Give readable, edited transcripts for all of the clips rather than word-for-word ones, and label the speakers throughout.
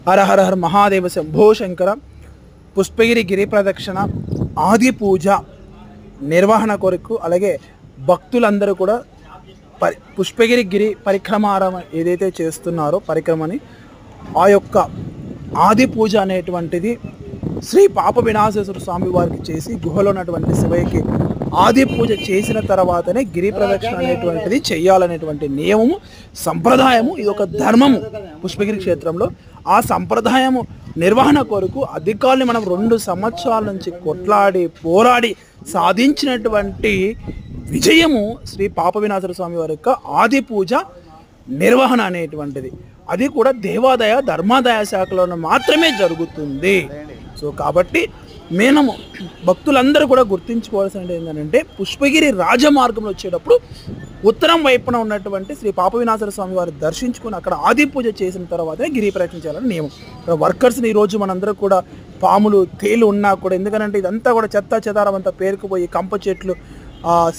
Speaker 1: హర హర హర మహాదేవ శంభో శంకర. పుష్పగిరి గిరి ప్రదక్షిణ ఆది పూజ నిర్వహణ కొరకు అలాగే భక్తులందరూ కూడా పుష్పగిరి గిరి పరిక్రమారం ఏదైతే చేస్తున్నారో పరిక్రమని ఆ యొక్క ఆది పూజ అనేటువంటిది శ్రీ పాప వినాశేశ్వర స్వామి వారికి చేసి గుహలో ఉన్నటువంటి శివయ్యకి ఆది పూజ చేసిన తర్వాతనే గిరి ప్రదక్షిణ అనేటువంటిది చెయ్యాలనేటువంటి నియమము సంప్రదాయము. ఇది ఒక ధర్మము పుష్పగిరి క్షేత్రంలో. ఆ సంప్రదాయము నిర్వహణ కొరకు అధికారులు మనం 2 సంవత్సరాల నుంచి కొట్లాడి పోరాడి సాధించినటువంటి విజయము శ్రీ పాప వినాశేశ్వర స్వామి వారి యొక్క ఆది పూజ నిర్వహణ అనేటువంటిది. అది కూడా దేవాదాయ ధర్మాదాయ శాఖలో మాత్రమే జరుగుతుంది. సో కాబట్టి మేము భక్తులందరూ కూడా గుర్తించుకోవాల్సినది ఏంటంటే పుష్పగిరి రాజమార్గంలో వచ్చేటప్పుడు ఉత్తరం వైపున ఉన్నటువంటి శ్రీ పాప వినాశేశ్వర స్వామి వారిని దర్శించుకుని అక్కడ ఆది పూజ చేసిన తర్వాతనే గిరి ప్రదక్షిణ చేయాలని నియమం. వర్కర్స్ని ఈరోజు మనందరూ కూడా పాములు తేలు ఉన్నా కూడా, ఎందుకంటే ఇదంతా కూడా చెత్త చెదారం అంతా పేరుకుపోయి కంప చెట్లు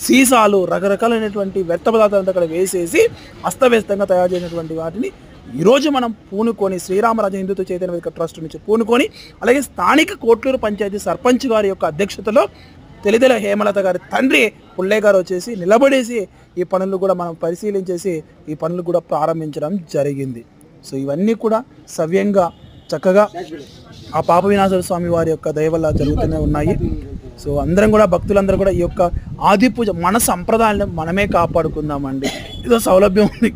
Speaker 1: సీసాలు రకరకాలైనటువంటి వ్యర్థ పదార్థాలంతా అక్కడ వేసేసి అస్తవ్యస్తంగా తయారు చేసినటువంటి వాటిని ఈరోజు మనం పూనుకొని శ్రీరామరాజ హిందుత్వ చైతన్య వేదిక ట్రస్ట్ నుంచి పూనుకొని అలాగే స్థానిక కోట్లూరు పంచాయతీ సర్పంచ్ గారి యొక్క అధ్యక్షతలో తెలిదెల హేమలత గారి తండ్రి పుల్లయ్య గారు వచ్చేసి నిలబడేసి ఈ పనులు కూడా మనం పరిశీలించేసి ఈ పనులు కూడా ప్రారంభించడం జరిగింది. సో ఇవన్నీ కూడా సవ్యంగా చక్కగా ఆ పాప వినాశేశ్వర స్వామి వారి యొక్క దయ వల్ల జరుగుతూనే ఉన్నాయి. సో అందరం కూడా భక్తులందరూ కూడా ఈ యొక్క ఆది పూజ మన సంప్రదాయాలను మనమే కాపాడుకుందామండి. ఏదో సౌలభ్యం ఉంది